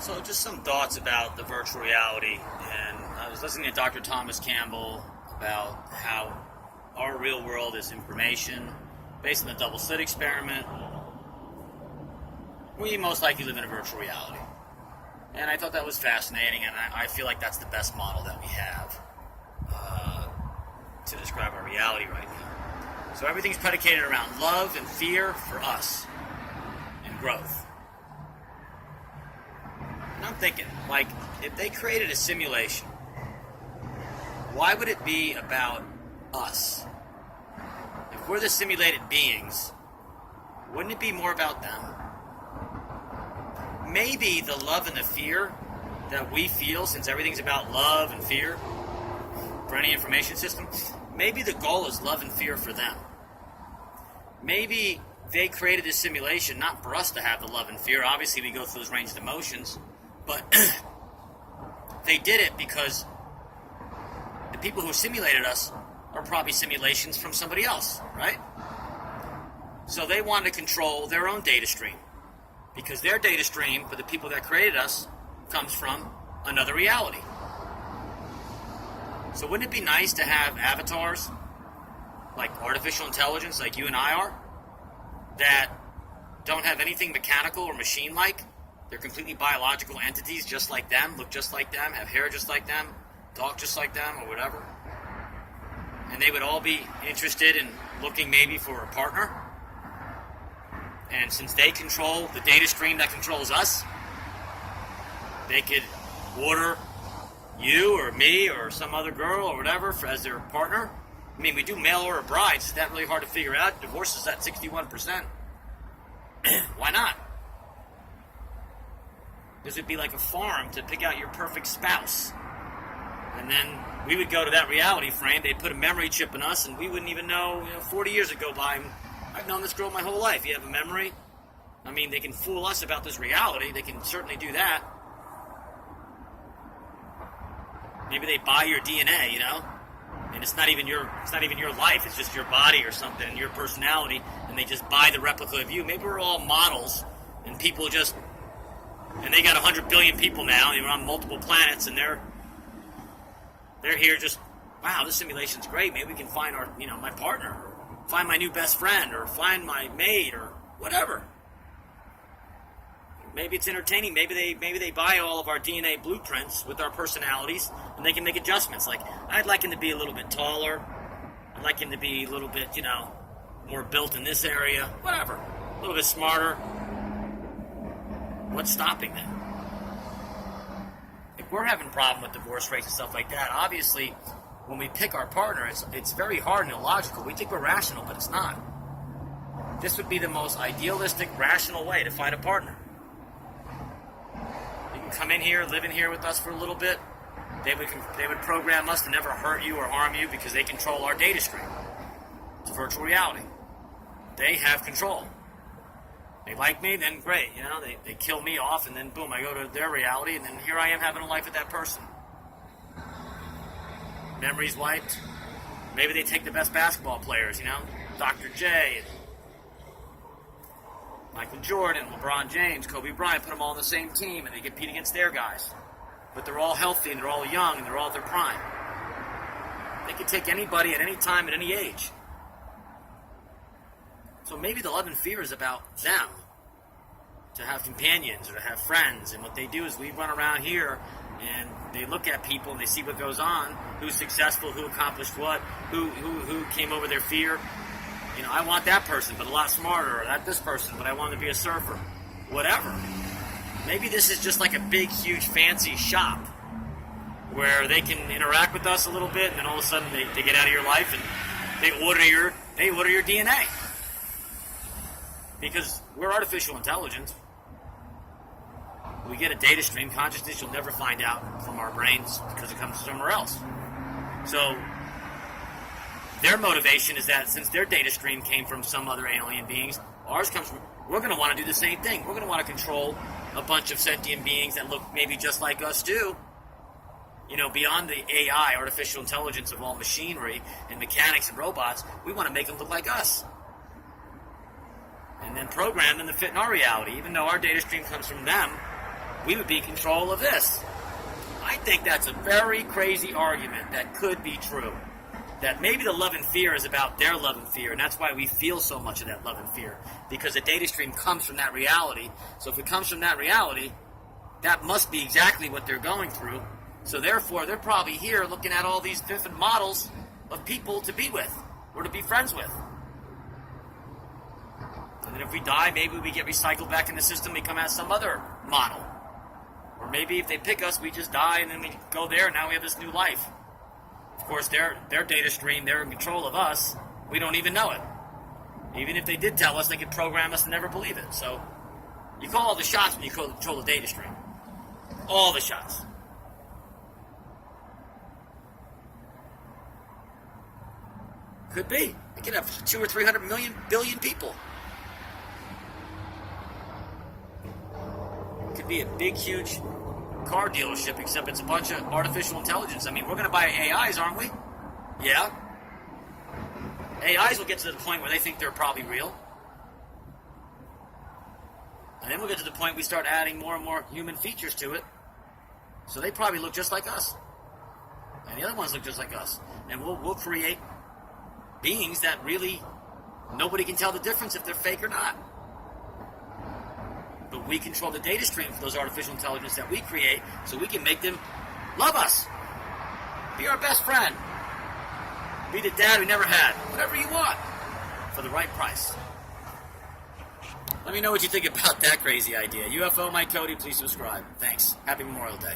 So just some thoughts about the virtual reality, and I was listening to Dr. Thomas Campbell about how our real world is information based on the double slit experiment. We most likely live in a virtual reality. And I thought that was fascinating, and I feel like that's the best model that we have to describe our reality right now. So everything's predicated around love and fear for us, and growth. And I'm thinking, like, if they created a simulation, why would it be about us? If we're the simulated beings, wouldn't it be more about them? Maybe the love and the fear that we feel, since everything's about love and fear for any information system, maybe the goal is love and fear for them. Maybe they created this simulation not for us to have the love and fear. Obviously, we go through those ranges of emotions, but they did it because the people who simulated us are probably simulations from somebody else, right? So they wanted to control their own data stream, because their data stream for the people that created us comes from another reality. So wouldn't it be nice to have avatars, like artificial intelligence, like you and I are, that don't have anything mechanical or machine-like? They're completely biological entities just like them, look just like them, have hair just like them, talk just like them, or whatever. And they would all be interested in looking maybe for a partner. And since they control the data stream that controls us, they could order you or me or some other girl or whatever as their partner. I mean, we do mail order brides. Is that really hard to figure out? Divorce is at 61%. Why not? This would be like a farm to pick out your perfect spouse. And then we would go to that reality frame. They'd put a memory chip in us, and we wouldn't even know, 40 years would go by. I've known this girl my whole life. You have a memory? I mean, they can fool us about this reality. They can certainly do that. Maybe they buy your DNA, and it's not even your life. It's just your body or something, and your personality, and they just buy the replica of you. Maybe we're all models, and people just, and they got 100 billion people now, and they're on multiple planets, and they're here just, wow, this simulation's great. Maybe we can find our, my partner, or find my new best friend, or find my mate, or whatever. Maybe it's entertaining. Maybe they buy all of our DNA blueprints with our personalities, and they can make adjustments. Like, I'd like him to be a little bit taller. I'd like him to be a little bit, more built in this area. Whatever. A little bit smarter. What's stopping them? If we're having a problem with divorce rates and stuff like that, obviously, when we pick our partner, it's very hard and illogical. We think we're rational, but it's not. This would be the most idealistic, rational way to find a partner. You can come in here, live in here with us for a little bit. They would program us to never hurt you or harm you because they control our data stream. It's virtual reality. They have control. They like me, then great. They kill me off, and then boom, I go to their reality, and then here I am having a life with that person. Memories wiped. Maybe they take the best basketball players, Dr. J, and Michael Jordan, LeBron James, Kobe Bryant, put them all on the same team, and they compete against their guys. But they're all healthy, and they're all young, and they're all at their prime. They can take anybody at any time, at any age. So maybe the love and fear is about them, to have companions or to have friends. And what they do is we run around here and they look at people and they see what goes on, who's successful, who accomplished what, who came over their fear. I want that person, but a lot smarter, or not this person, but I want to be a surfer. Whatever. Maybe this is just like a big, huge, fancy shop where they can interact with us a little bit, and then all of a sudden they get out of your life and they order your DNA. Because we're artificial intelligence. We get a data stream. Consciousness you'll never find out from our brains because it comes from somewhere else. So their motivation is that since their data stream came from some other alien beings, ours comes from, we're going to want to do the same thing. We're going to want to control a bunch of sentient beings that look maybe just like us too. Beyond the AI, artificial intelligence of all machinery and mechanics and robots, we want to make them look like us. And then program them to fit in our reality. Even though our data stream comes from them, we would be in control of this. I think that's a very crazy argument that could be true. That maybe the love and fear is about their love and fear, and that's why we feel so much of that love and fear, because the data stream comes from that reality. So if it comes from that reality, that must be exactly what they're going through. So therefore, they're probably here looking at all these different models of people to be with or to be friends with. And then if we die, maybe we get recycled back in the system, we come out some other model. Or maybe if they pick us, we just die and then we go there and now we have this new life. Of course, their data stream, they're in control of us. We don't even know it. Even if they did tell us, they could program us to never believe it. So you call all the shots when you control the data stream. All the shots. Could be. They could have 200 or 300 billion people. It could be a big, huge car dealership, except it's a bunch of artificial intelligence. I mean, we're going to buy AIs, aren't we? Yeah. AIs will get to the point where they think they're probably real. And then we'll get to the point we start adding more and more human features to it. So they probably look just like us. And the other ones look just like us. And we'll create beings that really nobody can tell the difference if they're fake or not. But we control the data stream for those artificial intelligence that we create, so we can make them love us. Be our best friend. Be the dad we never had. Whatever you want. For the right price. Let me know what you think about that crazy idea. UFO Mike Cody, please subscribe. Thanks. Happy Memorial Day.